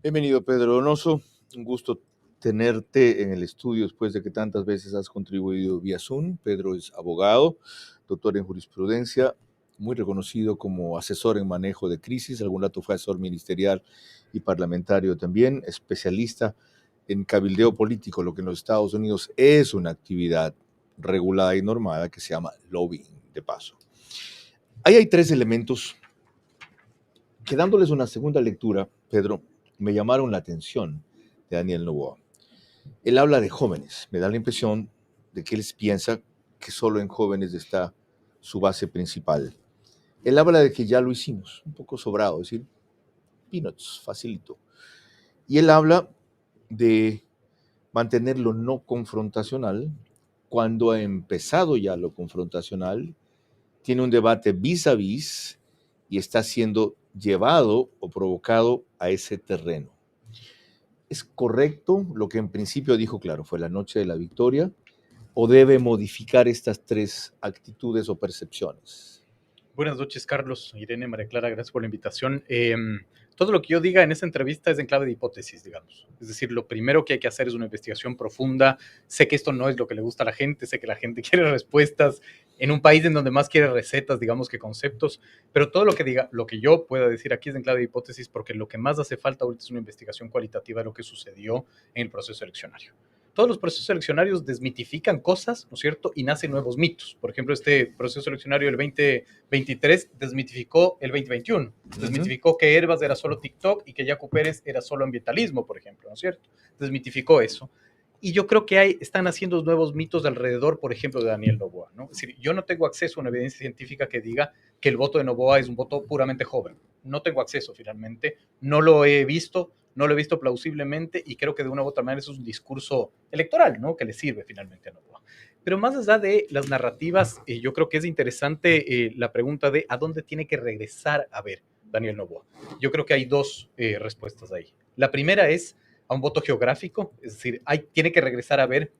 Bienvenido, Pedro Donoso. Un gusto tenerte en el estudio después de que tantas veces has contribuido vía Zoom. Pedro es abogado, doctor en jurisprudencia, muy reconocido como asesor en manejo de crisis. Algún rato fue asesor ministerial y parlamentario también, especialista en cabildeo político, lo que en los Estados Unidos es una actividad regulada y normada que se llama lobbying, de paso. Ahí hay tres elementos que, dándoles una segunda lectura, Pedro, me llamaron la atención de Daniel Noboa. Él habla de jóvenes. Me da la impresión de que él piensa que solo en jóvenes está su base principal. Él habla de que ya lo hicimos, un poco sobrado, es decir, peanuts, facilito. Y él habla de mantener lo no confrontacional cuando ha empezado ya lo confrontacional, tiene un debate vis a vis y está siendo llevado o provocado a ese terreno. ¿Es correcto lo que en principio dijo, claro, fue la noche de la victoria, o debe modificar estas tres actitudes o percepciones? Buenas noches, Carlos, Irene, María Clara, gracias por la invitación. Todo lo que yo diga en esta entrevista es en clave de hipótesis, digamos. Es decir, lo primero que hay que hacer es una investigación profunda. Sé que esto no es lo que le gusta a la gente, sé que la gente quiere respuestas en un país en donde más quiere recetas, digamos, que conceptos, pero todo lo que diga, lo que yo pueda decir aquí es en clave de hipótesis, porque lo que más hace falta ahorita es una investigación cualitativa de lo que sucedió en el proceso eleccionario. Todos los procesos eleccionarios desmitifican cosas, ¿no es cierto? Y nacen nuevos mitos. Por ejemplo, este proceso eleccionario del 2023 desmitificó el 2021. Desmitificó que Herbas era solo TikTok y que Yacu Pérez era solo ambientalismo, por ejemplo, ¿no es cierto? Desmitificó eso. Y yo creo que están haciendo nuevos mitos alrededor, por ejemplo, de Daniel Noboa, ¿no? Es decir, yo no tengo acceso a una evidencia científica que diga que el voto de Noboa es un voto puramente joven. No tengo acceso, finalmente. No lo he visto, no lo he visto plausiblemente y creo que de una u otra manera eso es un discurso electoral, ¿no? Que le sirve finalmente a Noboa. Pero más allá de las narrativas, yo creo que es interesante la pregunta de a dónde tiene que regresar a ver Daniel Noboa. Yo creo que hay dos respuestas ahí. La primera es a un voto geográfico, es decir, tiene que regresar a ver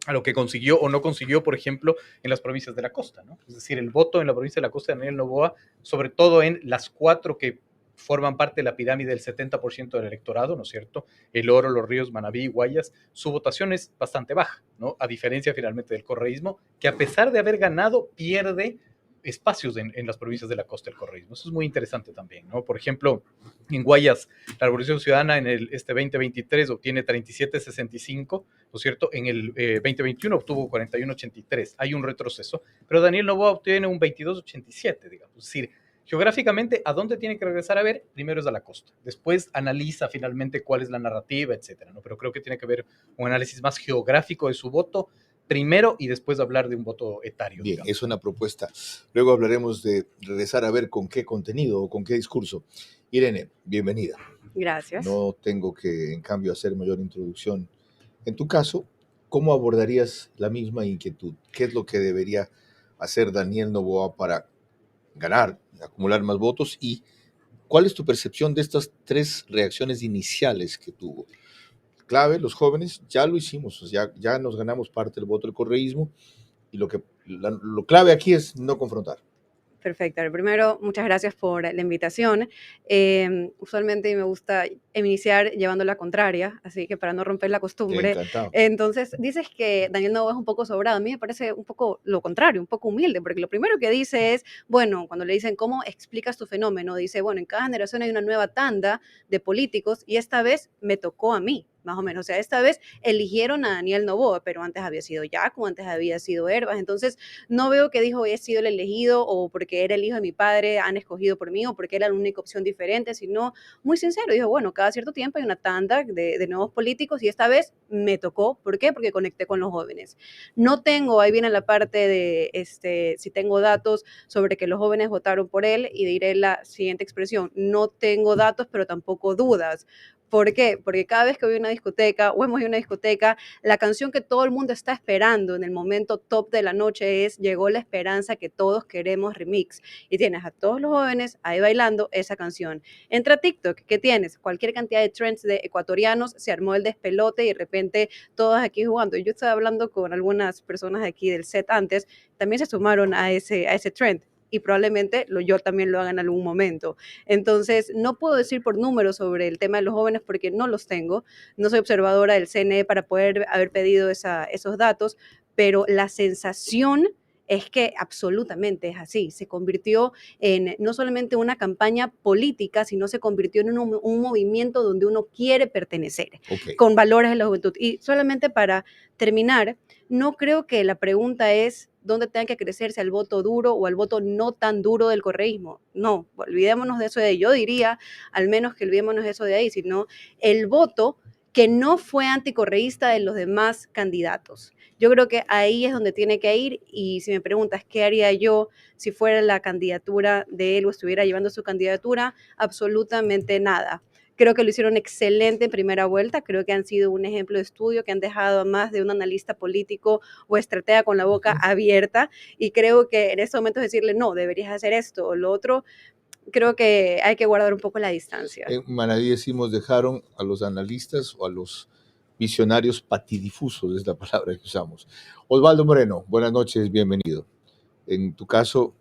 a lo que consiguió o no consiguió, por ejemplo, en las provincias de la costa, ¿no? Es decir, el voto en la provincia de la costa de Daniel Noboa, sobre todo en las cuatro que forman parte de la pirámide del 70% del electorado, ¿no es cierto? El Oro, Los Ríos, Manabí, Guayas, su votación es bastante baja, ¿no? A diferencia finalmente del correísmo, que a pesar de haber ganado, pierde espacios en las provincias de la costa del correísmo. Eso es muy interesante también, ¿no? Por ejemplo, en Guayas, la Revolución Ciudadana en este 2023 obtiene 37,65, ¿no es cierto? En el 2021 obtuvo 41,83. Hay un retroceso, pero Daniel Noboa obtiene un 22,87, digamos. Es decir, geográficamente, ¿a dónde tiene que regresar a ver? Primero es a la costa. Después analiza finalmente cuál es la narrativa, etcétera, ¿no? Pero creo que tiene que haber un análisis más geográfico de su voto primero y después hablar de un voto etario, Bien, digamos. es una propuesta. Luego hablaremos de regresar a ver con qué contenido o con qué discurso. Irene, bienvenida. Gracias. No tengo que, en cambio, hacer mayor introducción. En tu caso, ¿cómo abordarías la misma inquietud? ¿Qué es lo que debería hacer Daniel Noboa para ganar, acumular más votos? ¿Y cuál es tu percepción de estas tres reacciones iniciales que tuvo? Clave, los jóvenes, ya lo hicimos, ya nos ganamos parte del voto del correísmo, y lo clave aquí es no confrontar. Perfecto. Primero, muchas gracias por la invitación. Usualmente me gusta iniciar llevando la contraria, así que para no romper la costumbre. Encantado. Entonces, dices que Daniel Noboa es un poco sobrado. A mí me parece un poco lo contrario, un poco humilde, porque lo primero que dice es, bueno, cuando le dicen cómo explicas tu fenómeno, dice, bueno, en cada generación hay una nueva tanda de políticos y esta vez me tocó a mí. Más o menos, o sea, esta vez eligieron a Daniel Noboa, pero antes había sido Yacu, antes había sido Herbas, entonces no veo que dijo he sido el elegido o porque era el hijo de mi padre han escogido por mí o porque era la única opción diferente, sino muy sincero, dijo, bueno, cada cierto tiempo hay una tanda de nuevos políticos y esta vez me tocó, ¿por qué? Porque conecté con los jóvenes. No tengo, ahí viene la parte de, si tengo datos sobre que los jóvenes votaron por él y diré la siguiente expresión, no tengo datos, pero tampoco dudas. ¿Por qué? Porque cada vez que voy a una discoteca o hemos ido a una discoteca, la canción que todo el mundo está esperando en el momento top de la noche es Llegó la esperanza que todos queremos remix. Y tienes a todos los jóvenes ahí bailando esa canción. Entra a TikTok, ¿qué tienes? Cualquier cantidad de trends de ecuatorianos, se armó el despelote y de repente todos aquí jugando. Yo estaba hablando con algunas personas de aquí del set antes, también se sumaron a ese trend. y probablemente yo también lo haga en algún momento. Entonces, no puedo decir por números sobre el tema de los jóvenes porque no los tengo, no soy observadora del CNE para poder haber pedido esos datos, pero la sensación es que absolutamente es así. Se convirtió en no solamente una campaña política, sino se convirtió en un movimiento donde uno quiere pertenecer, con valores de la juventud. Y solamente para terminar, no creo que la pregunta es dónde tenga que crecerse al voto duro o al voto no tan duro del correísmo. No, olvidémonos de eso de ahí. Yo diría, al menos que olvidémonos de eso de ahí, sino el voto que no fue anticorreísta de los demás candidatos. Yo creo que ahí es donde tiene que ir, y si me preguntas qué haría yo si fuera la candidatura de él o estuviera llevando su candidatura, absolutamente nada. Creo que lo hicieron excelente en primera vuelta, creo que han sido un ejemplo de estudio, que han dejado a más de un analista político o estratega con la boca abierta, y creo que en estos momentos decirle, no, deberías hacer esto o lo otro, creo que hay que guardar un poco la distancia. En Manabí decimos, dejaron a los analistas o a los visionarios patidifusos, es la palabra que usamos. Osvaldo Moreno, buenas noches, bienvenido. En tu caso,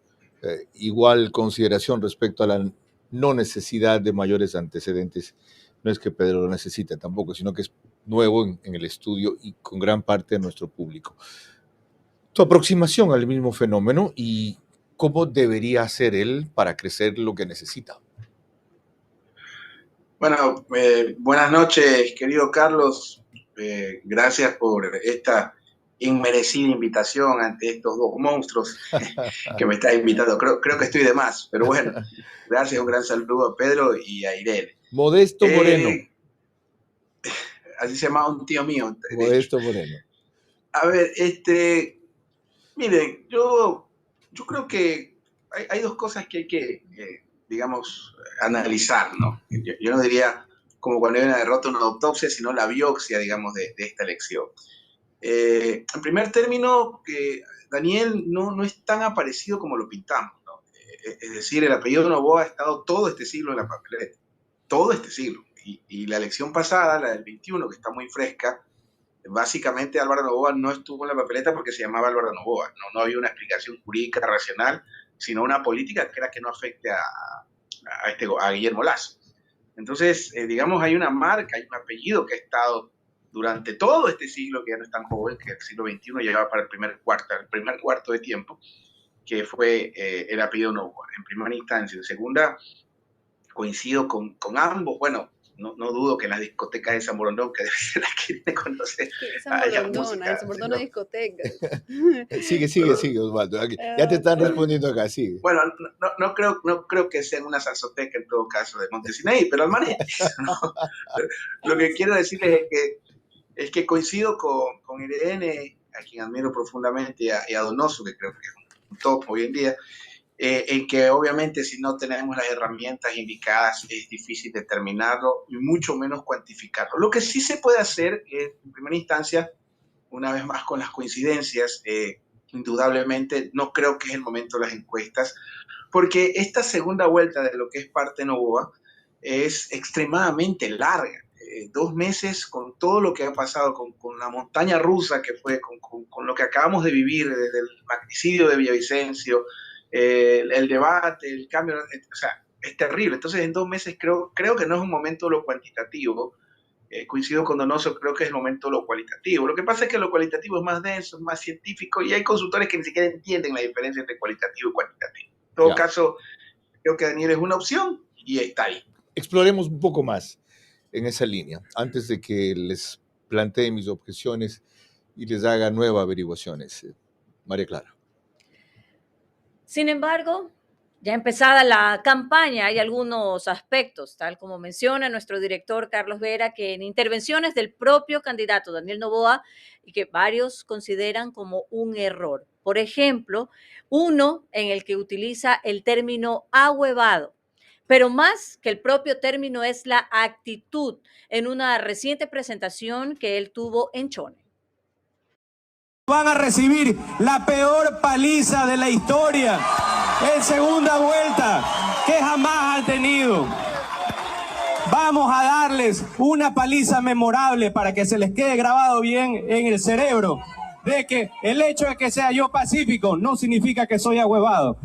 igual consideración respecto a la no necesidad de mayores antecedentes. No es que Pedro lo necesite tampoco, sino que es nuevo en el estudio y con gran parte de nuestro público. Tu aproximación al mismo fenómeno y cómo debería hacer él para crecer lo que necesita. Bueno, buenas noches, querido Carlos. Gracias por esta inmerecida invitación ante estos dos monstruos que me estás invitando. Creo que estoy de más, pero bueno, gracias, un gran saludo a Pedro y a Irene. Modesto Moreno. Así se llama un tío mío. Modesto Moreno. A ver, miren, yo creo que hay dos cosas que hay que, digamos, analizar, ¿no? Yo no diría como cuando hay una derrota, una autopsia, sino la biopsia, digamos, de esta elección. En primer término, que Daniel no es tan aparecido como lo pintamos, ¿no? Es decir, el apellido Noboa ha estado todo este siglo en la papeleta, todo este siglo. Y la elección pasada, la del 21, que está muy fresca, básicamente Álvaro Noboa no estuvo en la papeleta porque se llamaba Álvaro Noboa. No había una explicación jurídica racional, sino una política que era que no afecte a Guillermo Lasso. Entonces, digamos, hay una marca, hay un apellido que ha estado durante todo este siglo, que ya no es tan joven, que el siglo XXI llegaba para el primer cuarto de tiempo, que fue el apellido Noboa, en primera instancia. En segunda, coincido con ambos. Bueno, no dudo que en las discotecas de San Borondón, que debe ser la que me conoce, haya música. En San Borondón hay discotecas. Sigue, Osvaldo. Ya te están respondiendo acá, sigue. Bueno, no creo que sea una salsoteca en todo caso de Montesinaí, pero al margen, ¿no? Lo que quiero decirles es que coincido con Irene, a quien admiro profundamente, y a Donoso, que creo que es un top hoy en día, en que obviamente si no tenemos las herramientas indicadas es difícil determinarlo y mucho menos cuantificarlo. Lo que sí se puede hacer es, en primera instancia, una vez más con las coincidencias, indudablemente no creo que es el momento de las encuestas, porque esta segunda vuelta de lo que es parte Noboa es extremadamente larga. 2 meses con todo lo que ha pasado, con la montaña rusa que fue, con lo que acabamos de vivir, desde el magnicidio de Villavicencio, el debate, el cambio, o sea, es terrible. Entonces, en 2 meses creo que no es un momento lo cuantitativo. Coincido con Donoso, creo que es el momento lo cualitativo. Lo que pasa es que lo cualitativo es más denso, es más científico, y hay consultores que ni siquiera entienden la diferencia entre cualitativo y cuantitativo. En todo caso, creo que Daniel es una opción y está ahí. Exploremos un poco más en esa línea, antes de que les plantee mis objeciones y les haga nuevas averiguaciones. María Clara. Sin embargo, ya empezada la campaña, hay algunos aspectos, tal como menciona nuestro director Carlos Vera, que en intervenciones del propio candidato Daniel Noboa y que varios consideran como un error. Por ejemplo, uno en el que utiliza el término ahuevado, pero más que el propio término es la actitud en una reciente presentación que él tuvo en Chone. Van a recibir la peor paliza de la historia en segunda vuelta que jamás han tenido. Vamos a darles una paliza memorable para que se les quede grabado bien en el cerebro. de que el hecho de que sea yo pacífico no significa que soy ahuevado.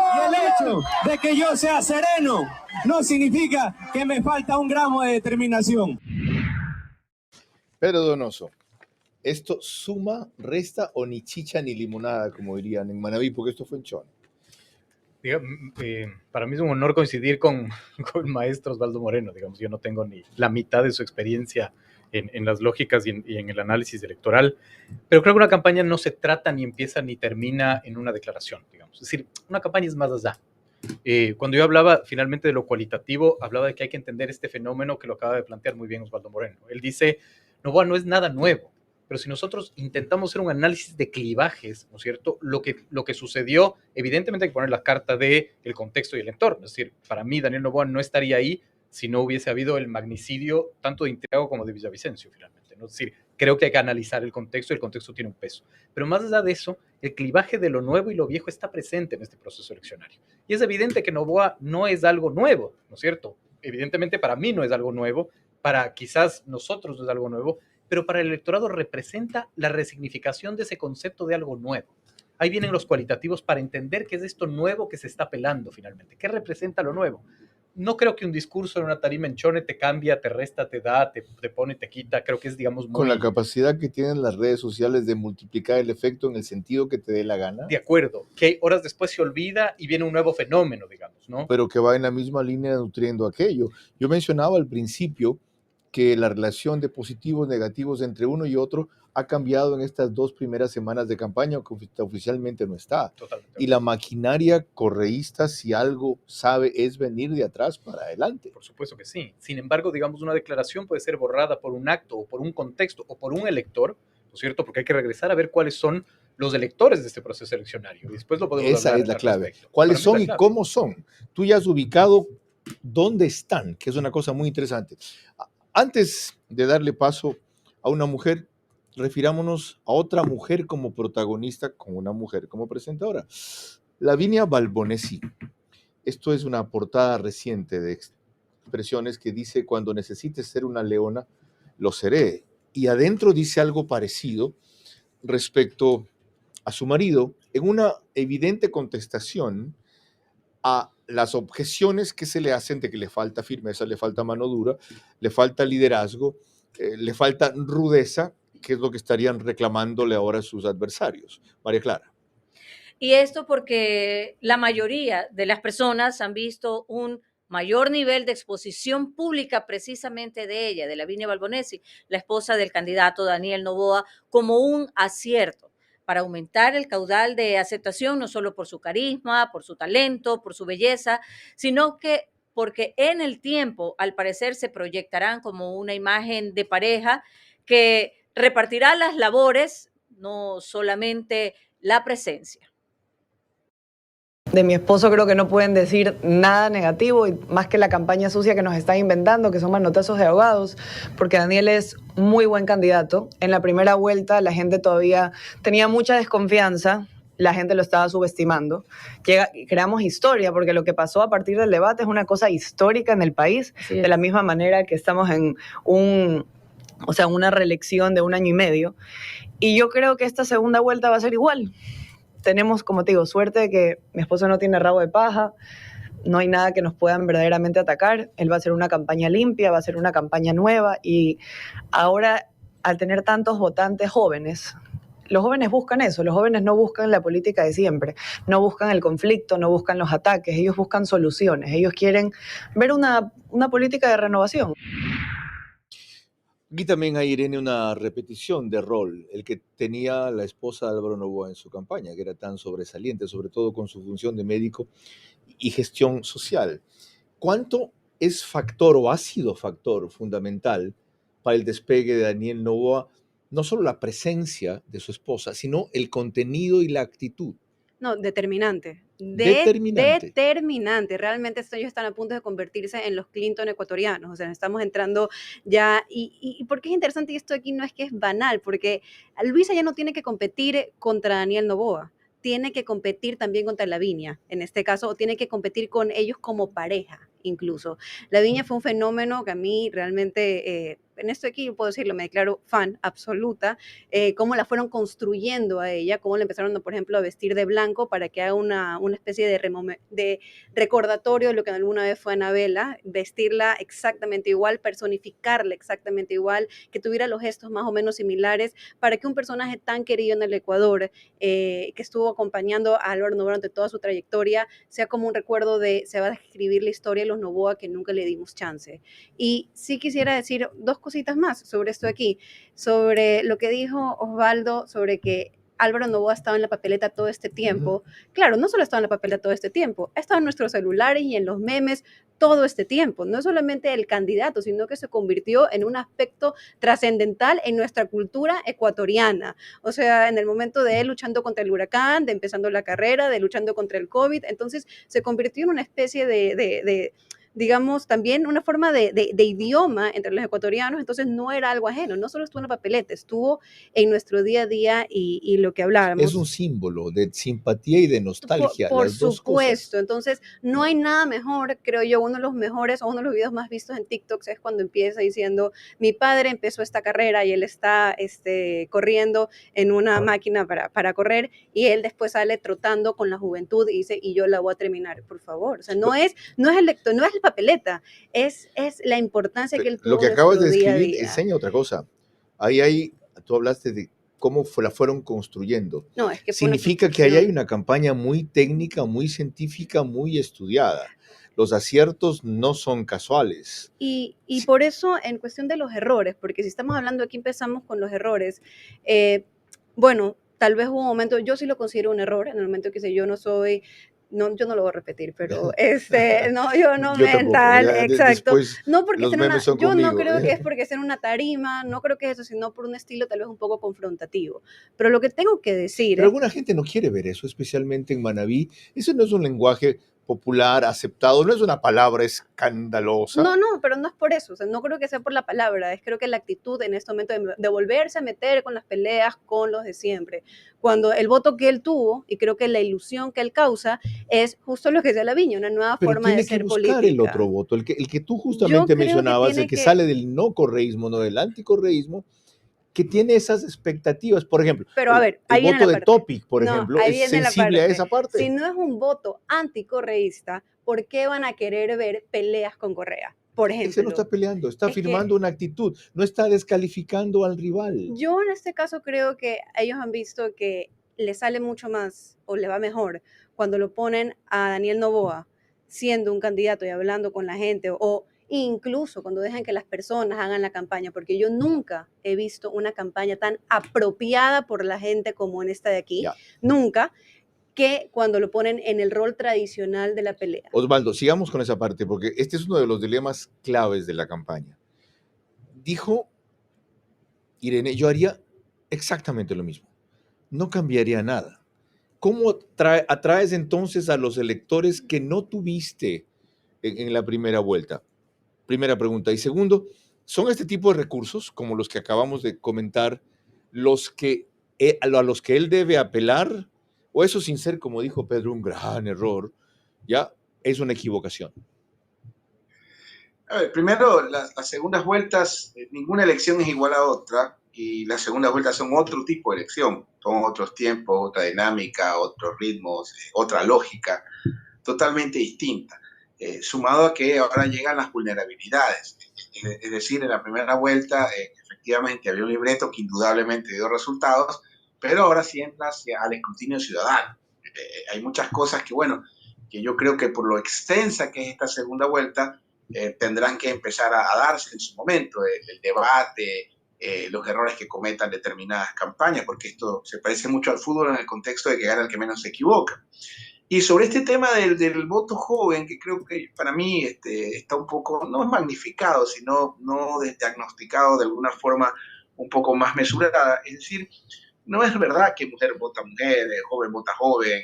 Y el hecho de que yo sea sereno no significa que me falta un gramo de determinación. Pedro Donoso, ¿esto suma, resta o ni chicha ni limonada, como dirían en Manabí? Porque esto fue en Chone. Para mí es un honor coincidir con el maestro Osvaldo Moreno. Digamos, yo no tengo ni la mitad de su experiencia en las lógicas y en el análisis electoral, pero creo que una campaña no se trata ni empieza ni termina en una declaración, digamos. Es decir, una campaña es más allá. Cuando yo hablaba finalmente de lo cualitativo, hablaba de que hay que entender este fenómeno que lo acaba de plantear muy bien Osvaldo Moreno. Él dice, Novoa no es nada nuevo, pero si nosotros intentamos hacer un análisis de clivajes, ¿no es cierto? Lo que sucedió, evidentemente hay que poner la carta del contexto y el entorno. Es decir, para mí Daniel Noboa no estaría ahí si no hubiese habido el magnicidio tanto de Inteago como de Villavicencio, finalmente, ¿no? Es decir, creo que hay que analizar el contexto y el contexto tiene un peso. Pero más allá de eso, el clivaje de lo nuevo y lo viejo está presente en este proceso eleccionario. Y es evidente que Noboa no es algo nuevo, ¿no es cierto? Evidentemente para mí no es algo nuevo, para quizás nosotros no es algo nuevo, pero para el electorado representa la resignificación de ese concepto de algo nuevo. Ahí vienen los cualitativos para entender qué es esto nuevo que se está apelando finalmente. ¿Qué representa lo nuevo? No creo que un discurso en una tarima en Chone te cambia, te resta, te da, te pone, te quita. Creo que es, digamos, muy... Con la capacidad que tienen las redes sociales de multiplicar el efecto en el sentido que te dé la gana. De acuerdo, que horas después se olvida y viene un nuevo fenómeno, digamos, ¿no? Pero que va en la misma línea nutriendo aquello. Yo mencionaba al principio que la relación de positivos negativos entre uno y otro ha cambiado en estas 2 primeras semanas de campaña, que oficialmente no está. Totalmente. Y la maquinaria correísta, si algo sabe, es venir de atrás para adelante. Por supuesto que sí. Sin embargo, digamos, una declaración puede ser borrada por un acto o por un contexto o por un elector, ¿no es cierto? Porque hay que regresar a ver cuáles son los electores de este proceso eleccionario. Y después lo podemos Esa hablar es la al clave. respecto. ¿Cuáles Para mí son es y la clave. cómo son? Tú ya has ubicado dónde están, que es una cosa muy interesante. Antes de darle paso a una mujer, refirámonos a otra mujer como protagonista con una mujer como presentadora. Lavinia Balbonesi. Esto es una portada reciente de Expresiones que dice: cuando necesites ser una leona, lo seré. Y adentro dice algo parecido respecto a su marido, en una evidente contestación a las objeciones que se le hacen de que le falta firmeza, le falta mano dura, le falta liderazgo, le falta rudeza, que es lo que estarían reclamándole ahora sus adversarios. María Clara. Y esto porque la mayoría de las personas han visto un mayor nivel de exposición pública precisamente de ella, de Lavinia Balbonesi, la esposa del candidato Daniel Noboa, como un acierto para aumentar el caudal de aceptación, no solo por su carisma, por su talento, por su belleza, sino que porque en el tiempo, al parecer, se proyectarán como una imagen de pareja que repartirá las labores, no solamente la presencia. De mi esposo creo que no pueden decir nada negativo, y más que la campaña sucia que nos están inventando, que son manotazos de ahogados, porque Daniel es muy buen candidato. En la primera vuelta la gente todavía tenía mucha desconfianza, la gente lo estaba subestimando. Creamos historia, porque lo que pasó a partir del debate es una cosa histórica en el país, de la misma manera que estamos en una reelección de 1 año y medio. Y yo creo que esta segunda vuelta va a ser igual. Tenemos, como te digo, suerte de que mi esposo no tiene rabo de paja, no hay nada que nos puedan verdaderamente atacar. Él va a hacer una campaña limpia, va a hacer una campaña nueva, y ahora, al tener tantos votantes jóvenes, los jóvenes buscan eso, los jóvenes no buscan la política de siempre, no buscan el conflicto, no buscan los ataques, ellos buscan soluciones, ellos quieren ver una política de renovación. Aquí también hay, Irene, una repetición de rol, el que tenía la esposa de Álvaro Noboa en su campaña, que era tan sobresaliente, sobre todo con su función de médico y gestión social. ¿Cuánto es factor o ha sido factor fundamental para el despegue de Daniel Noboa, no solo la presencia de su esposa, sino el contenido y la actitud? No, determinante. Determinante. Determinante. Realmente ellos están a punto de convertirse en los Clinton ecuatorianos. O sea, estamos entrando ya. Y ¿por qué es interesante? Y esto aquí no es que es banal, porque Luisa ya no tiene que competir contra Daniel Noboa. Tiene que competir también contra Lavinia, en este caso, o tiene que competir con ellos como pareja, incluso. Lavinia fue un fenómeno que a mí realmente en esto aquí puedo decirlo, me declaro fan absoluta, cómo la fueron construyendo a ella, cómo la empezaron, por ejemplo, a vestir de blanco para que haga una especie de recordatorio de lo que alguna vez fue Anabela, vestirla exactamente igual, personificarla exactamente igual, que tuviera los gestos más o menos similares, para que un personaje tan querido en el Ecuador, que estuvo acompañando a Álvaro Novoa durante toda su trayectoria, sea como un recuerdo de, se va a escribir la historia de los Novoa que nunca le dimos chance. Y sí quisiera decir dos cositas más sobre esto de aquí, sobre lo que dijo Osvaldo, sobre que Álvaro Novoa ha estado en la papeleta todo este tiempo. Claro, no solo ha estado en la papeleta todo este tiempo, ha estado en nuestros celulares y en los memes todo este tiempo. No es solamente el candidato, sino que se convirtió en un aspecto trascendental en nuestra cultura ecuatoriana. O sea, en el momento de él luchando contra el huracán, de empezando la carrera, de luchando contra el COVID, entonces se convirtió en una especie de digamos, también una forma de idioma entre los ecuatorianos, entonces no era algo ajeno, no solo estuvo en la papeleta, estuvo en nuestro día a día y lo que hablábamos. Es un símbolo de simpatía y de nostalgia, Por las dos supuesto, cosas. entonces no hay nada mejor, creo yo, uno de los mejores o uno de los videos más vistos en TikTok es cuando empieza diciendo, mi padre empezó esta carrera y él está corriendo en una máquina para correr y él después sale trotando con la juventud y dice, y yo la voy a terminar, por favor, o sea, no es el lector, no es la papeleta, es la importancia que él tuvo Lo que en acabas de nuestro día a describir día. enseña otra cosa. Ahí tú hablaste de cómo la fueron construyendo. No, es que fue una Significa que ahí hay construcción. una campaña muy técnica, muy científica, muy estudiada. Los aciertos no son casuales. Y Sí. por eso, en cuestión de los errores, porque si estamos hablando aquí, empezamos con los errores. Bueno, tal vez hubo un momento, yo sí lo considero un error, en el momento que sé, yo no soy, no, yo no lo voy a repetir, pero no, yo no Yo me tampoco. tal, Ya exacto. después No porque los esté en memes una, son yo no conmigo. creo que es porque esté en una tarima, no creo que es eso, sino por un estilo tal vez un poco confrontativo. Pero lo que tengo que decir Pero es alguna gente no quiere ver eso, especialmente en Manabí. Eso no es un lenguaje popular, aceptado, no es una palabra escandalosa. no, pero no es por eso, o sea, no creo que sea por la palabra, es creo que la actitud en este momento de volverse a meter con las peleas con los de siempre, cuando el voto que él tuvo, y creo que la ilusión que él causa, es justo lo que decía Laviño, una nueva Pero forma de tiene que ser buscar el otro política. voto, el que tú Yo justamente creo que mencionabas, el tiene que que, sale del no correísmo, no del anticorreísmo, que tiene esas expectativas. Por ejemplo, pero a ver, el ahí viene voto la de parte. Topic, por No, ejemplo, ahí es viene la sensible a parte. esa Si parte. no es un voto anticorreísta, ¿por qué van a querer ver peleas con Correa? Por Ese no ejemplo. está peleando, está Es que firmando una actitud, no está descalificando al rival. yo en este caso creo que ellos han visto que le sale mucho más o le va mejor cuando lo ponen a Daniel Noboa siendo un candidato y hablando con la gente o incluso cuando dejan que las personas hagan la campaña, porque yo nunca he visto una campaña tan apropiada por la gente como en esta de aquí, Ya. nunca, que cuando lo ponen en el rol tradicional de la pelea. Osvaldo, sigamos con esa parte, porque este es uno de los dilemas claves de la campaña. Dijo Irene, yo haría exactamente lo mismo, no cambiaría nada. ¿Cómo atraes entonces a los electores que no tuviste en la primera vuelta? Primera pregunta. Y segundo, ¿son este tipo de recursos, como los que acabamos de comentar, a los que él debe apelar? ¿O eso, sin ser, como dijo Pedro, un gran error, ya es una equivocación? A ver, primero, las segundas vueltas, ninguna elección es igual a otra y las segundas vueltas son otro tipo de elección, son otros tiempos, otra dinámica, otros ritmos, otra lógica, totalmente distinta. Sumado a que ahora llegan las vulnerabilidades. Es decir, en la primera vuelta efectivamente había un libreto que indudablemente dio resultados, pero ahora sí entra al escrutinio ciudadano. Hay muchas cosas que, bueno, que yo creo que por lo extensa que es esta segunda vuelta, tendrán que empezar a darse en su momento, el debate, los errores que cometan determinadas campañas, porque esto se parece mucho al fútbol en el contexto de que gana el que menos se equivoca. Y sobre este tema del voto joven, que creo que para mí está un poco, no es magnificado, sino no diagnosticado de alguna forma un poco más mesurada. Es decir, no es verdad que mujer vota mujer, joven vota joven,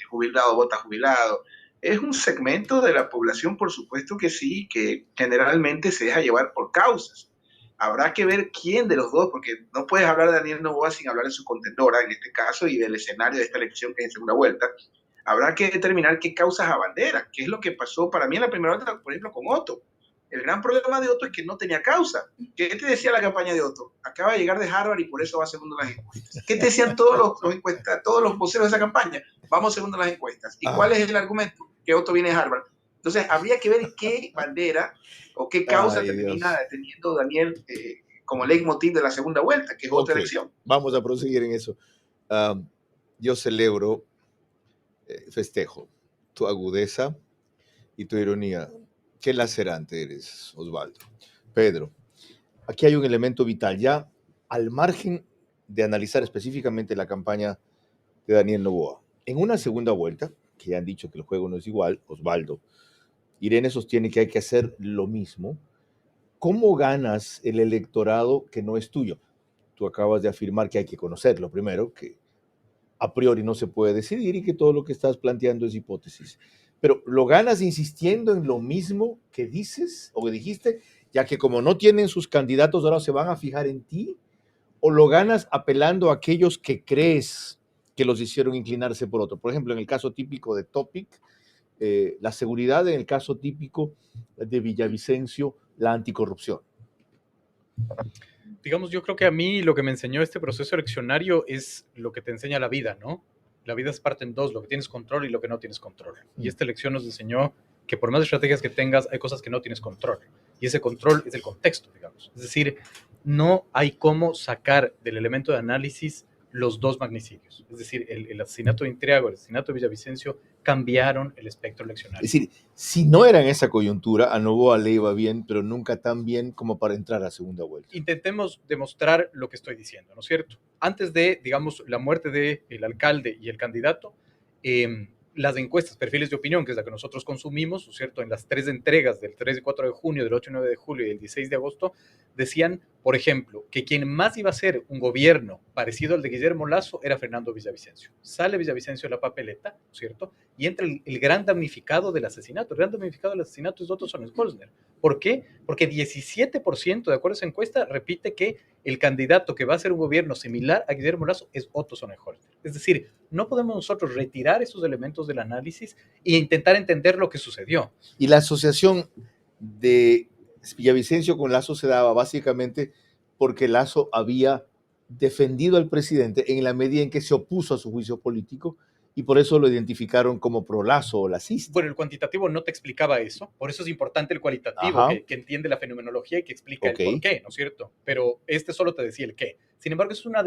jubilado vota jubilado. Es un segmento de la población, por supuesto que sí, que generalmente se deja llevar por causas. Habrá que ver quién de los dos, porque no puedes hablar de Daniel Noboa sin hablar de su contendora, en este caso, y del escenario de esta elección que es en segunda vuelta. Habrá que determinar qué causas abandera, qué es lo que pasó para mí en la primera vuelta, por ejemplo, con Otto. El gran problema de Otto es que no tenía causa. ¿Qué te decía la campaña de Otto? Acaba de llegar de Harvard y por eso va segundo en las encuestas. ¿Qué te decían todos los voceros de esa campaña? Vamos segundo en las encuestas. ¿Y cuál es el argumento? Que Otto viene de Harvard. Entonces, habría que ver qué bandera o qué causa termina teniendo Daniel como leitmotiv de la segunda vuelta, que es otra elección. Vamos a proseguir en eso. Yo celebro, festejo tu agudeza y tu ironía. Qué lacerante eres, Osvaldo. Pedro, aquí hay un elemento vital. Ya al margen de analizar específicamente la campaña de Daniel Noboa, en una segunda vuelta, que ya han dicho que el juego no es igual, Osvaldo, Irene sostiene que hay que hacer lo mismo. ¿Cómo ganas el electorado que no es tuyo? Tú acabas de afirmar que hay que conocerlo primero, que a priori no se puede decidir y que todo lo que estás planteando es hipótesis. Pero ¿lo ganas insistiendo en lo mismo que dices o que dijiste, ya que como no tienen sus candidatos ahora se van a fijar en ti? ¿O lo ganas apelando a aquellos que crees que los hicieron inclinarse por otro? Por ejemplo, en el caso típico de Topic, la seguridad; en el caso típico de Villavicencio, la anticorrupción. Digamos, yo creo que a mí lo que me enseñó este proceso eleccionario es lo que te enseña la vida, ¿no? La vida es parte en dos, lo que tienes control y lo que no tienes control. Y esta elección nos enseñó que por más estrategias que tengas, hay cosas que no tienes control. Y ese control es el contexto, digamos. Es decir, no hay cómo sacar del elemento de análisis los dos magnicidios. Es decir, el asesinato de Intriago, el asesinato de Villavicencio, cambiaron el espectro eleccionario. Es decir, si no era en esa coyuntura, a Noboa le iba bien, pero nunca tan bien como para entrar a segunda vuelta. Intentemos demostrar lo que estoy diciendo, ¿no es cierto? Antes de, digamos, la muerte del alcalde y el candidato, las encuestas, perfiles de opinión, que es la que nosotros consumimos, ¿no es cierto?, en las 3 entregas del 3 y 4 de junio, del 8 y 9 de julio y del 16 de agosto, decían, por ejemplo, que quien más iba a ser un gobierno parecido al de Guillermo Lasso era Fernando Villavicencio. Sale Villavicencio de la papeleta, ¿no es cierto?, y entra el gran damnificado del asesinato. El gran damnificado del asesinato es Otto Sonnenholzner. ¿Por qué? Porque 17%, de acuerdo a esa encuesta, repite que el candidato que va a hacer un gobierno similar a Guillermo Lasso es Otto Sonnenholzner. Es decir, no podemos nosotros retirar esos elementos del análisis e intentar entender lo que sucedió. Y la asociación de Villavicencio con Lasso se daba básicamente porque Lasso había defendido al presidente en la medida en que se opuso a su juicio político, y por eso lo identificaron como pro-Lasso o lacista. Bueno, el cuantitativo no te explicaba eso, por eso es importante el cualitativo, que entiende la fenomenología y que explica el por qué, ¿no es cierto? Pero este solo te decía el qué. Sin embargo, es una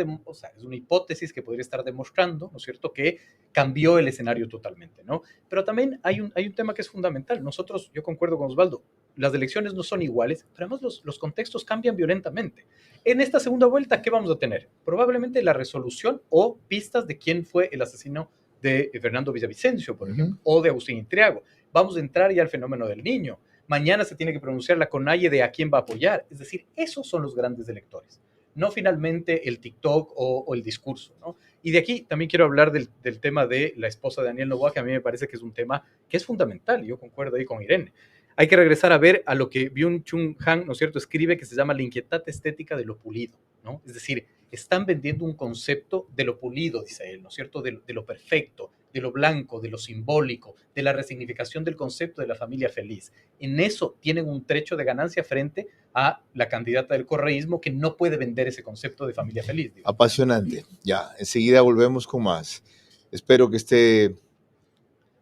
hipótesis que podría estar demostrando, ¿no es cierto?, que cambió el escenario totalmente, ¿no? Pero también hay un tema que es fundamental. Nosotros, yo concuerdo con Osvaldo, las elecciones no son iguales, pero además los contextos cambian violentamente. En esta segunda vuelta, ¿qué vamos a tener? Probablemente la resolución o pistas de quién fue el asesino de Fernando Villavicencio, por ejemplo, o de Agustín Intriago. Vamos a entrar ya al fenómeno del niño. Mañana se tiene que pronunciar la CONAIE de a quién va a apoyar. Es decir, esos son los grandes electores, no finalmente el TikTok o el discurso, ¿no? Y de aquí también quiero hablar del tema de la esposa de Daniel Noboa, que a mí me parece que es un tema que es fundamental, y yo concuerdo ahí con Irene. Hay que regresar a ver a lo que Byung-Chul Han, ¿no es cierto?, escribe, que se llama la inquietud estética de lo pulido, ¿no? Es decir, están vendiendo un concepto de lo pulido, dice él, ¿no es cierto?, de lo perfecto, de lo blanco, de lo simbólico, de la resignificación del concepto de la familia feliz. En eso tienen un trecho de ganancia frente a la candidata del correísmo, que no puede vender ese concepto de familia feliz. Digamos. Apasionante. Ya, enseguida volvemos con más. Espero que esté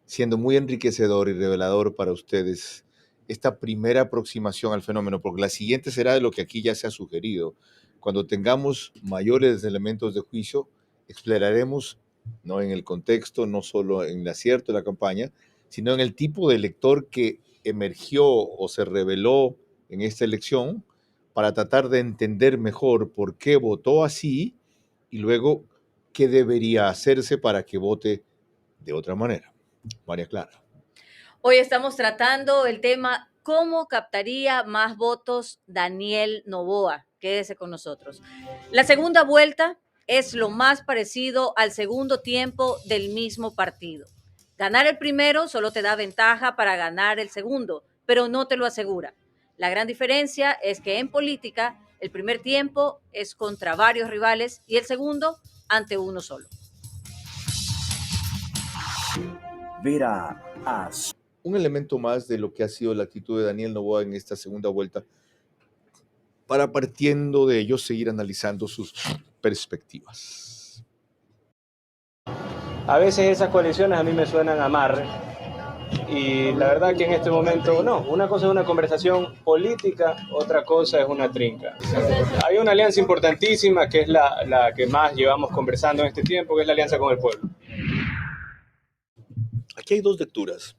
siendo muy enriquecedor y revelador para ustedes esta primera aproximación al fenómeno, porque la siguiente será de lo que aquí ya se ha sugerido. Cuando tengamos mayores elementos de juicio, exploraremos, no en el contexto, no solo en el acierto de la campaña, sino en el tipo de elector que emergió o se reveló en esta elección, para tratar de entender mejor por qué votó así y luego qué debería hacerse para que vote de otra manera. María Clara. Hoy estamos tratando el tema ¿cómo captaría más votos Daniel Noboa? Quédese con nosotros. La segunda vuelta es lo más parecido al segundo tiempo del mismo partido. Ganar el primero solo te da ventaja para ganar el segundo, pero no te lo asegura. La gran diferencia es que en política el primer tiempo es contra varios rivales y el segundo ante uno solo. Vera a un elemento más de lo que ha sido la actitud de Daniel Noboa en esta segunda vuelta, para partiendo de ello seguir analizando sus perspectivas. A veces esas coaliciones a mí me suenan a amarre y la verdad que en este momento no. Una cosa es una conversación política, otra cosa es una trinca. Hay una alianza importantísima que es la que más llevamos conversando en este tiempo, que es la alianza con el pueblo. Aquí hay dos lecturas.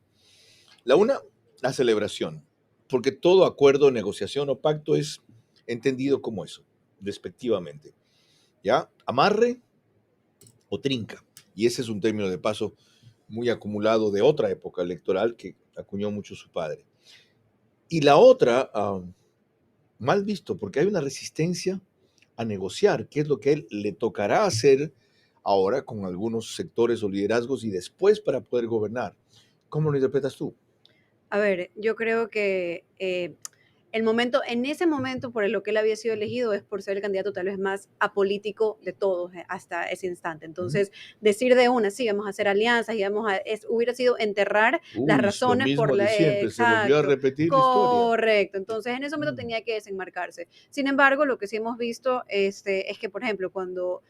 La una, la celebración, porque todo acuerdo, negociación o pacto es entendido como eso, despectivamente. ¿Ya? Amarre o trinca. Y ese es un término de paso muy acumulado de otra época electoral que acuñó mucho su padre. Y la otra, mal visto, porque hay una resistencia a negociar, que es lo que él le tocará hacer ahora con algunos sectores o liderazgos y después para poder gobernar. ¿Cómo lo interpretas tú? A ver, yo creo que en ese momento, por lo que él había sido elegido, es por ser el candidato tal vez más apolítico de todos hasta ese instante. Entonces, decir de una, sí, vamos a hacer alianzas, y hubiera sido enterrar las razones lo mismo por de siempre, se volvió a exacto, repetir la historia. correcto. Entonces, en ese momento tenía que desenmarcarse. Sin embargo, lo que sí hemos visto es que, por ejemplo, cuando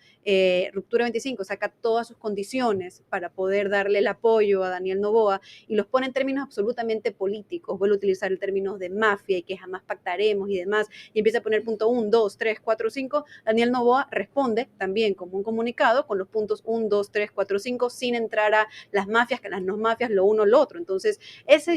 Ruptura 25 saca todas sus condiciones para poder darle el apoyo a Daniel Noboa y los pone en términos absolutamente políticos, vuelve a utilizar el término de mafia y que jamás pactaremos y demás, y empieza a poner punto 1, 2, 3, 4, 5, Daniel Noboa responde también como un comunicado con los puntos 1, 2, 3, 4, 5, sin entrar a las mafias, que las no mafias, lo uno, lo otro. Entonces,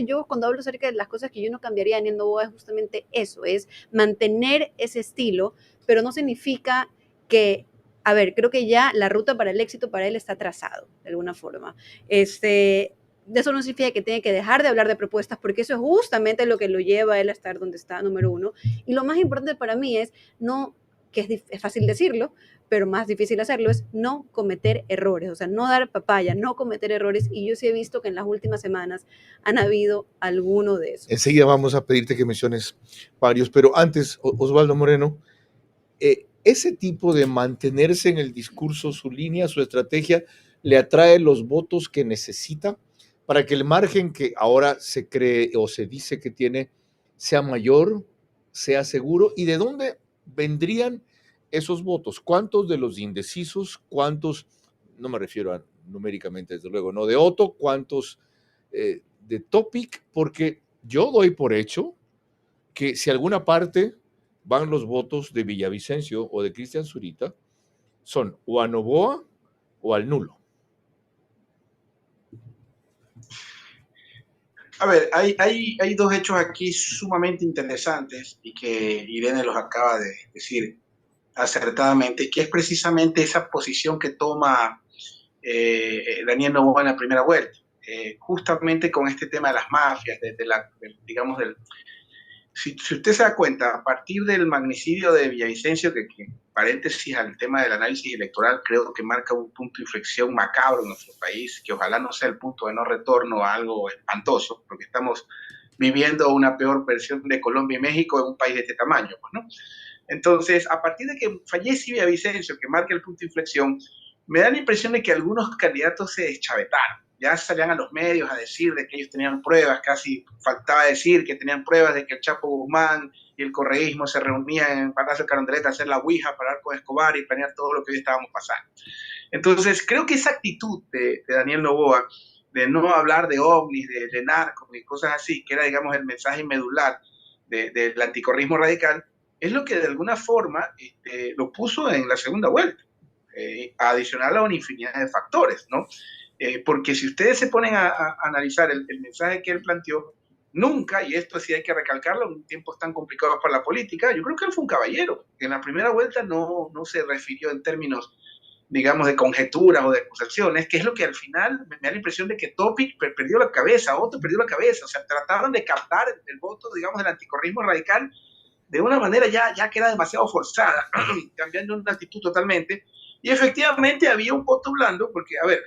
yo cuando hablo acerca de las cosas que yo no cambiaría de Daniel Noboa es justamente eso, es mantener ese estilo, pero no significa que, a ver, creo que ya la ruta para el éxito para él está trazado, de alguna forma. De eso no significa que tiene que dejar de hablar de propuestas, porque eso es justamente lo que lo lleva a él a estar donde está, número uno. Y lo más importante para mí es es fácil decirlo, pero más difícil hacerlo, es no cometer errores, o sea, no dar papaya, no cometer errores. Y yo sí he visto que en las últimas semanas han habido alguno de esos. Enseguida vamos a pedirte que menciones varios, pero antes, Osvaldo Moreno, ese tipo de mantenerse en el discurso, su línea, su estrategia, le atrae los votos que necesita para que el margen que ahora se cree o se dice que tiene sea mayor, sea seguro. ¿Y de dónde vendrían esos votos? ¿Cuántos de los indecisos? ¿Cuántos, no me refiero a numéricamente, desde luego, no de Otto, cuántos de Topic? Porque yo doy por hecho que si alguna parte van los votos de Villavicencio o de Cristian Zurita, son o a Noboa o al nulo. A ver, hay dos hechos aquí sumamente interesantes y que Irene los acaba de decir acertadamente, que es precisamente esa posición que toma Daniel Noboa en la primera vuelta, justamente con este tema de las mafias, digamos, si usted se da cuenta, a partir del magnicidio de Villavicencio, que paréntesis al tema del análisis electoral, creo que marca un punto de inflexión macabro en nuestro país, que ojalá no sea el punto de no retorno a algo espantoso, porque estamos viviendo una peor versión de Colombia y México en un país de este tamaño, pues, ¿no? Entonces, a partir de que fallece Villavicencio, que marca el punto de inflexión, me da la impresión de que algunos candidatos se deschavetaron. Ya salían a los medios a decir de que ellos tenían pruebas, casi faltaba decir que tenían pruebas de que el Chapo Guzmán y el correísmo se reunían en Palacio Carondelet a hacer la ouija para hablar con Escobar y planear todo lo que hoy estábamos pasando. Entonces, creo que esa actitud de Daniel Noboa, de no hablar de ovnis, de narcos y cosas así, que era, digamos, el mensaje medular del anticorreísmo radical, es lo que de alguna forma lo puso en la segunda vuelta, adicional a una infinidad de factores, ¿no? Porque si ustedes se ponen a analizar el mensaje que él planteó, nunca, y esto sí hay que recalcarlo, en tiempos tan complicados para la política, yo creo que él fue un caballero. En la primera vuelta no se refirió en términos, digamos, de conjeturas o de acusaciones, que es lo que al final me da la impresión de que Topic perdió la cabeza, Otto perdió la cabeza, o sea, trataron de captar el voto, digamos, del anticorreísmo radical de una manera ya que era demasiado forzada, cambiando una actitud totalmente, y efectivamente había un voto blando, porque, a ver,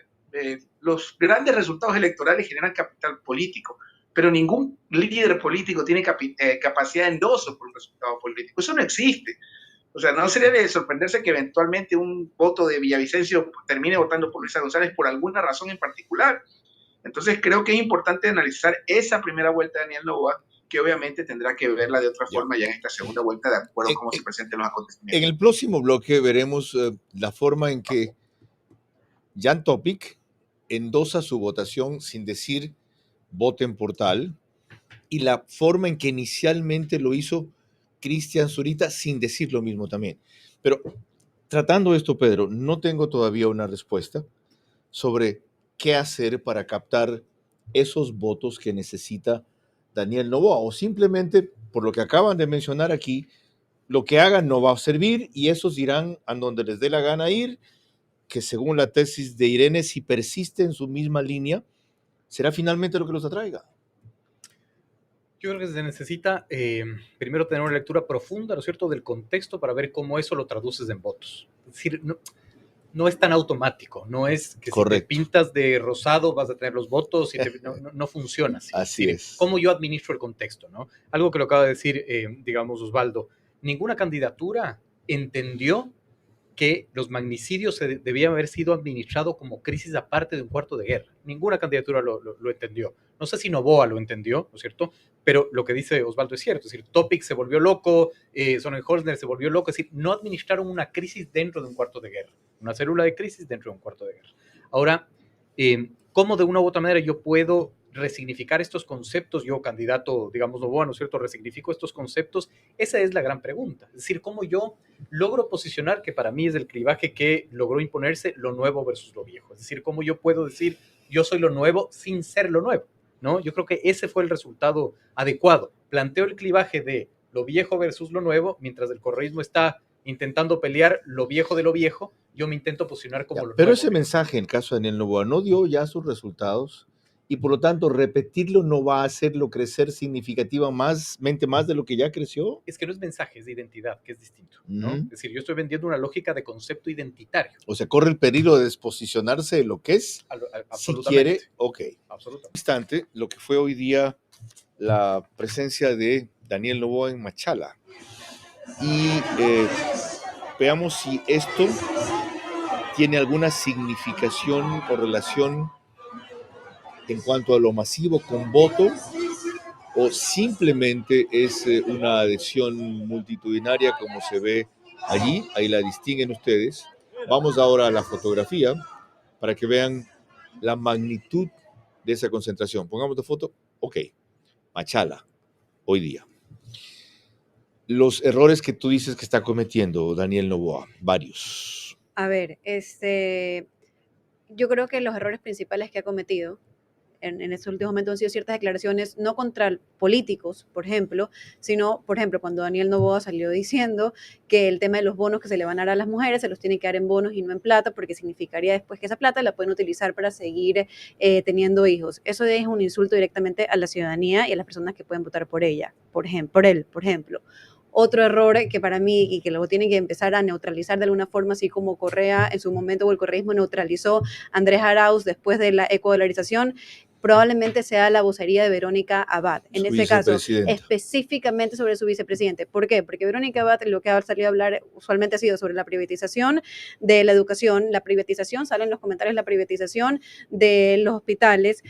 los grandes resultados electorales generan capital político, pero ningún líder político tiene capacidad de endoso por un resultado político. Eso no existe. O sea, no sería de sorprenderse que eventualmente un voto de Villavicencio termine votando por Luisa González por alguna razón en particular. Entonces creo que es importante analizar esa primera vuelta de Daniel Noboa, que obviamente tendrá que verla de otra forma ya en esta segunda vuelta, de acuerdo a cómo se presenten los En acontecimientos. el próximo bloque veremos la forma en que Jan Topic endosa su votación sin decir voten por tal, y la forma en que inicialmente lo hizo Cristian Zurita sin decir lo mismo también. Pero tratando esto, Pedro, no tengo todavía una respuesta sobre qué hacer para captar esos votos que necesita Daniel Noboa, o simplemente, por lo que acaban de mencionar aquí, lo que hagan no va a servir y esos irán a donde les dé la gana ir, que según la tesis de Irene, si persiste en su misma línea, será finalmente lo que los atraiga. Yo creo que se necesita primero tener una lectura profunda, ¿no es cierto?, del contexto para ver cómo eso lo traduces en votos. Es decir, no es tan automático, no es que si te pintas de rosado vas a tener los votos, no funciona así. Así es. ¿Cómo yo administro el contexto, no? Algo que lo acaba de decir, digamos, Osvaldo, ninguna candidatura entendió que los magnicidios debían haber sido administrados como crisis aparte de un cuarto de guerra. Ninguna candidatura lo entendió. No sé si Noboa lo entendió, ¿no es cierto? Pero lo que dice Osvaldo es cierto. Es decir, Topic se volvió loco, Sonnenholzner se volvió loco. Es decir, no administraron una crisis dentro de un cuarto de guerra. Una célula de crisis dentro de un cuarto de guerra. Ahora, ¿cómo de una u otra manera yo puedo resignificar estos conceptos? Yo, candidato, digamos, Noboa, ¿no es cierto?, resignifico estos conceptos. Esa es la gran pregunta. Es decir, ¿cómo yo logro posicionar, que para mí es el clivaje que logró imponerse, lo nuevo versus lo viejo? Es decir, ¿cómo yo puedo decir yo soy lo nuevo sin ser lo nuevo? ¿No? Yo creo que ese fue el resultado adecuado. Planteo el clivaje de lo viejo versus lo nuevo, mientras el correísmo está intentando pelear lo viejo de lo viejo, yo me intento posicionar como lo nuevo. Pero ese mensaje, en el caso de Daniel Noboa, no dio ya sus resultados y por lo tanto repetirlo no va a hacerlo crecer significativamente más de lo que ya creció. Es que no es mensaje, es de identidad, que es distinto, ¿no? Es decir, yo estoy vendiendo una lógica de concepto identitario. O sea, corre el peligro de desposicionarse de lo que es, si quiere, ok. Absolutamente. Instante, lo que fue hoy día la presencia de Daniel Noboa en Machala. Y veamos si esto tiene alguna significación o relación en cuanto a lo masivo con voto, o simplemente es una adhesión multitudinaria como se ve allí. Ahí la distinguen ustedes. Vamos ahora a la fotografía para que vean la magnitud de esa concentración. Pongamos la foto. Ok, Machala, hoy día. Los errores que tú dices que está cometiendo Daniel Noboa, varios. A ver, yo creo que los errores principales que ha cometido en estos últimos momentos han sido ciertas declaraciones, no contra políticos, por ejemplo, sino, por ejemplo, cuando Daniel Noboa salió diciendo que el tema de los bonos que se le van a dar a las mujeres se los tienen que dar en bonos y no en plata, porque significaría después que esa plata la pueden utilizar para seguir teniendo hijos. Eso es un insulto directamente a la ciudadanía y a las personas que pueden votar por ella, por ejemplo. Otro error que para mí, y que luego tienen que empezar a neutralizar de alguna forma, así como Correa en su momento, o el correísmo neutralizó a Andrés Arauz después de la ecodolarización, probablemente sea la vocería de Verónica Abad. En este caso, específicamente sobre su vicepresidente. ¿Por qué? Porque Verónica Abad lo que ha salido a hablar usualmente ha sido sobre la privatización de la educación, la privatización, salen los comentarios, la privatización de los hospitales,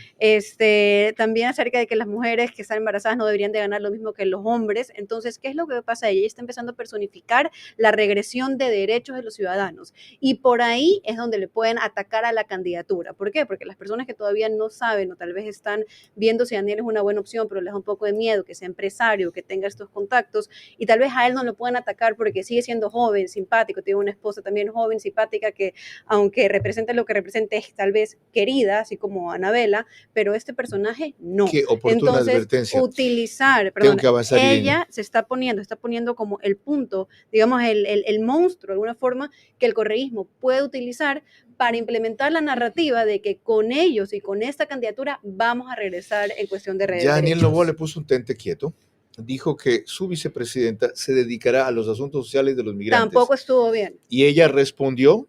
también acerca de que las mujeres que están embarazadas no deberían de ganar lo mismo que los hombres. Entonces, ¿qué es lo que pasa? Ella está empezando a personificar la regresión de derechos de los ciudadanos. Y por ahí es donde le pueden atacar a la candidatura. ¿Por qué? Porque las personas que todavía no saben, tal vez están viendo si Daniel es una buena opción, pero les da un poco de miedo que sea empresario, que tenga estos contactos, y tal vez a él no lo pueden atacar porque sigue siendo joven, simpático, tiene una esposa también joven, simpática, que aunque represente lo que represente, es tal vez querida, así como Anabela, pero este personaje no. Qué oportuna Entonces, advertencia. Ella se está poniendo como el punto, digamos, el monstruo, de alguna forma, que el correísmo puede utilizar para implementar la narrativa de que con ellos y con esta candidatura vamos a regresar en cuestión de redes. Ya Daniel Noboa le puso un tente quieto. Dijo que su vicepresidenta se dedicará a los asuntos sociales de los migrantes. Tampoco estuvo bien. Y ella respondió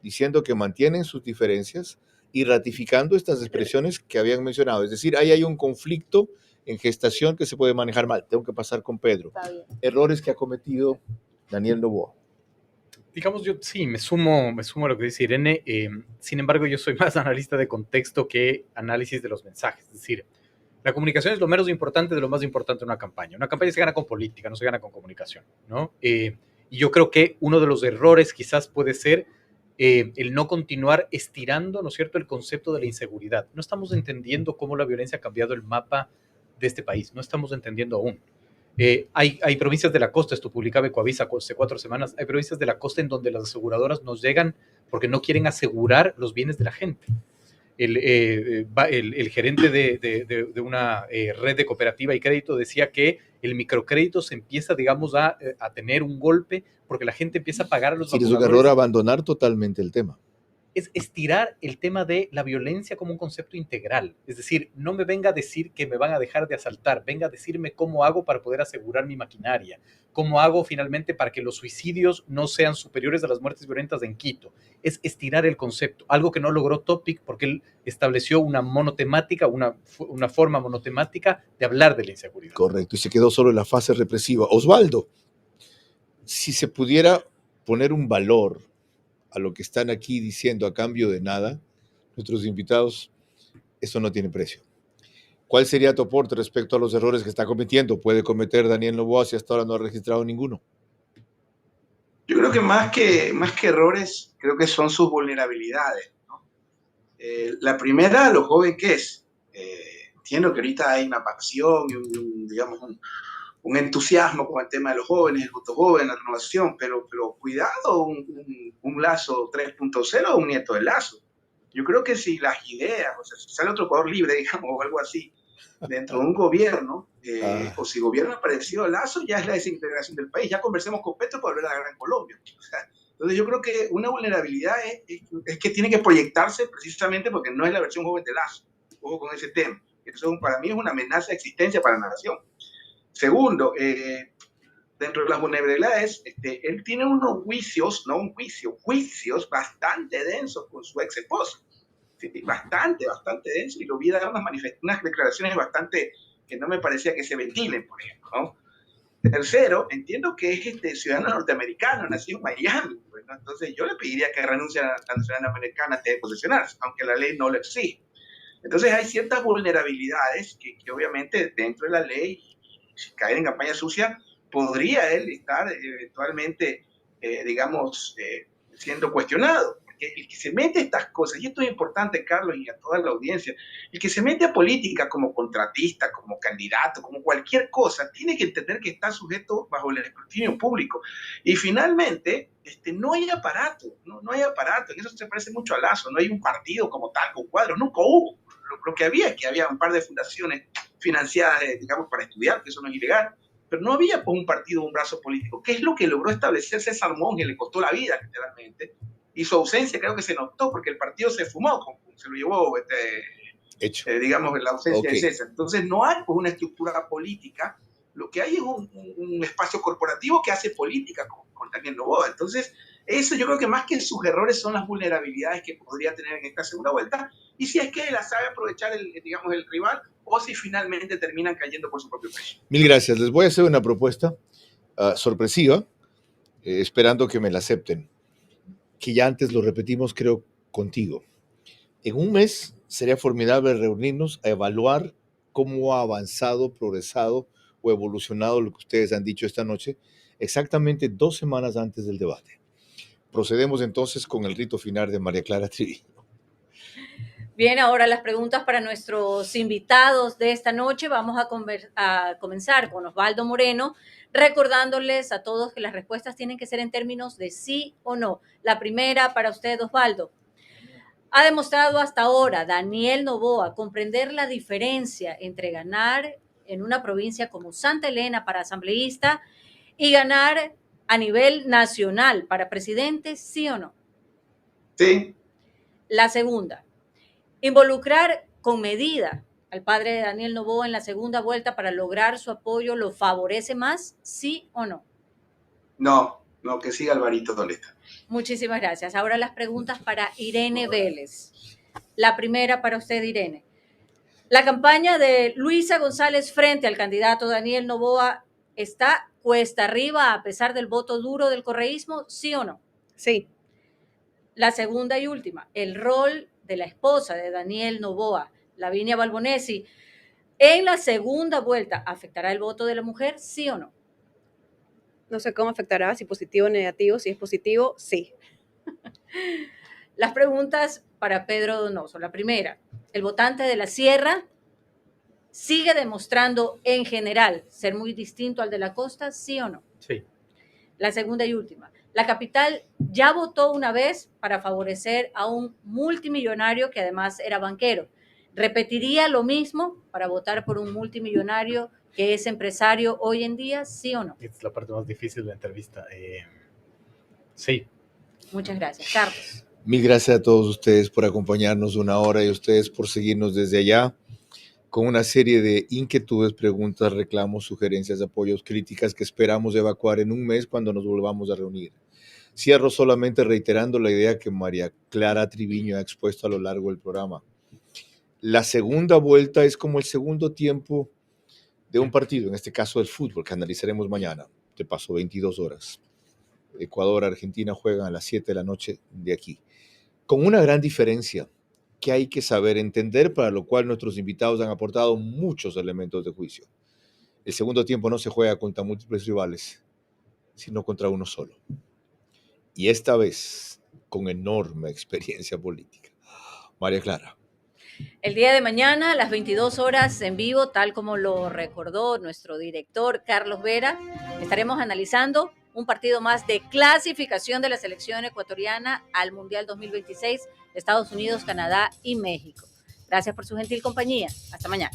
diciendo que mantienen sus diferencias y ratificando estas expresiones que habían mencionado. Es decir, ahí hay un conflicto en gestación que se puede manejar mal. Tengo que pasar con Pedro. Errores que ha cometido Daniel Noboa. Digamos, yo sí, me sumo a lo que dice Irene. Sin embargo, yo soy más analista de contexto que análisis de los mensajes. Es decir, la comunicación es lo menos importante de lo más importante en una campaña. Una campaña se gana con política, no se gana con comunicación, ¿no? Y yo creo que uno de los errores quizás puede ser el no continuar estirando, ¿no es cierto?, el concepto de la inseguridad. No estamos entendiendo cómo la violencia ha cambiado el mapa de este país. No estamos entendiendo aún. Hay provincias de la costa, esto publicaba Ecoavisa hace 4 semanas, hay provincias de la costa en donde las aseguradoras nos llegan porque no quieren asegurar los bienes de la gente. El gerente de una red de cooperativa y crédito decía que el microcrédito se empieza, digamos, a tener un golpe porque la gente empieza a pagar a los Es un error vaculadores. abandonar totalmente el tema. Es estirar el tema de la violencia como un concepto integral. Es decir, no me venga a decir que me van a dejar de asaltar, venga a decirme cómo hago para poder asegurar mi maquinaria, cómo hago finalmente para que los suicidios no sean superiores a las muertes violentas en Quito. Es estirar el concepto, algo que no logró Topic porque él estableció una monotemática, una forma monotemática de hablar de la inseguridad. Correcto, y se quedó solo en la fase represiva. Osvaldo, si se pudiera poner un valor a lo que están aquí diciendo a cambio de nada, nuestros invitados, eso no tiene precio. ¿Cuál sería tu aporte respecto a los errores que está cometiendo? ¿Puede cometer Daniel Noboa si hasta ahora no ha registrado ninguno? Yo creo que más que errores, creo que son sus vulnerabilidades, ¿no? La primera, lo joven que es. Entiendo que ahorita hay una pasión y digamos, un entusiasmo con el tema de los jóvenes, el voto joven, la renovación, pero cuidado, un Lazo 3.0 o un Nieto de Lazo. Yo creo que si las ideas, o sea, si sale otro jugador libre, digamos, o algo así, dentro de un gobierno, o si gobierno parecido a Lazo, ya es la desintegración del país. Ya conversemos con Petro para volver a la guerra en Colombia. O sea, entonces yo creo que una vulnerabilidad es que tiene que proyectarse precisamente porque no es la versión joven de Lazo. Ojo con ese tema. Eso para mí es una amenaza de existencia para la nación. Segundo, dentro de las vulnerabilidades, él tiene unos juicios, no un juicio, juicios bastante densos con su ex esposa. Sí, bastante denso, y lo vi dar unas declaraciones bastante que no me parecía que se ventilen, por ejemplo, ¿no? Tercero, entiendo que es ciudadano norteamericano, nacido en Miami, pues, ¿no? Entonces yo le pediría que renuncie a la ciudadanía americana antes de posesionarse, aunque la ley no lo exige. Entonces hay ciertas vulnerabilidades que obviamente dentro de la ley, si caer en campaña sucia, podría él estar eventualmente, digamos, siendo cuestionado. Porque el que se mete a estas cosas, y esto es importante, Carlos, y a toda la audiencia, el que se mete a política como contratista, como candidato, como cualquier cosa, tiene que entender que está sujeto bajo el escrutinio público. Y finalmente, no hay aparato, no hay aparato, en eso se parece mucho a Lazo, no hay un partido como tal, con cuadros, nunca hubo. Lo que había es que había un par de fundaciones financiadas, digamos, para estudiar, que eso no es ilegal, pero no había pues, un partido, un brazo político. ¿Qué es lo que logró establecer César Monge? Le costó la vida, literalmente, y su ausencia creo que se notó porque el partido se fumó, se lo llevó, digamos, la ausencia de César. Entonces no hay pues, una estructura política, lo que hay es un espacio corporativo que hace política con Daniel Noboa. Entonces, eso yo creo que más que sus errores son las vulnerabilidades que podría tener en esta segunda vuelta, y si es que la sabe aprovechar el rival, o si finalmente terminan cayendo por su propio peso. Mil gracias. Les voy a hacer una propuesta sorpresiva, esperando que me la acepten, que ya antes lo repetimos, creo, contigo. En un mes sería formidable reunirnos a evaluar cómo ha avanzado, progresado o evolucionado lo que ustedes han dicho esta noche, exactamente 2 semanas antes del debate. Procedemos entonces con el rito final de María Clara Trivi. Bien, ahora las preguntas para nuestros invitados de esta noche. Vamos a comenzar con Osvaldo Moreno, recordándoles a todos que las respuestas tienen que ser en términos de sí o no. La primera para usted, Osvaldo. ¿Ha demostrado hasta ahora Daniel Noboa comprender la diferencia entre ganar en una provincia como Santa Elena para asambleísta y ganar a nivel nacional para presidente, sí o no? Sí. La segunda. Involucrar con medida al padre de Daniel Noboa en la segunda vuelta para lograr su apoyo, ¿lo favorece más, sí o no? No, que siga Alvarito Tolesta. Muchísimas gracias. Ahora las preguntas para Irene Vélez. La primera para usted, Irene. ¿La campaña de Luisa González frente al candidato Daniel Noboa está cuesta arriba a pesar del voto duro del correísmo, sí o no? Sí. La segunda y última, el rol de la esposa de Daniel Noboa, Lavinia Balbonesi, en la segunda vuelta, ¿afectará el voto de la mujer, sí o no? No sé cómo afectará, si positivo o negativo. Si es positivo, sí. Las preguntas para Pedro Donoso. La primera, ¿el votante de la Sierra sigue demostrando en general ser muy distinto al de la costa, sí o no? Sí. La segunda y última, la capital ya votó una vez para favorecer a un multimillonario que además era banquero. ¿Repetiría lo mismo para votar por un multimillonario que es empresario hoy en día, sí o no? Esta es la parte más difícil de la entrevista. Sí. Muchas gracias. Carlos. Mil gracias a todos ustedes por acompañarnos una hora y a ustedes por seguirnos desde allá con una serie de inquietudes, preguntas, reclamos, sugerencias, apoyos, críticas que esperamos evacuar en un mes cuando nos volvamos a reunir. Cierro solamente reiterando la idea que María Clara Triviño ha expuesto a lo largo del programa. La segunda vuelta es como el segundo tiempo de un partido, en este caso del fútbol, que analizaremos mañana. Te paso 22 horas. Ecuador, Argentina juegan a las 7 de la noche de aquí. Con una gran diferencia que hay que saber entender, para lo cual nuestros invitados han aportado muchos elementos de juicio. El segundo tiempo no se juega contra múltiples rivales, sino contra uno solo. Y esta vez, con enorme experiencia política. María Clara. El día de mañana, a las 22 horas en vivo, tal como lo recordó nuestro director Carlos Vera, estaremos analizando un partido más de clasificación de la selección ecuatoriana al Mundial 2026, Estados Unidos, Canadá y México. Gracias por su gentil compañía. Hasta mañana.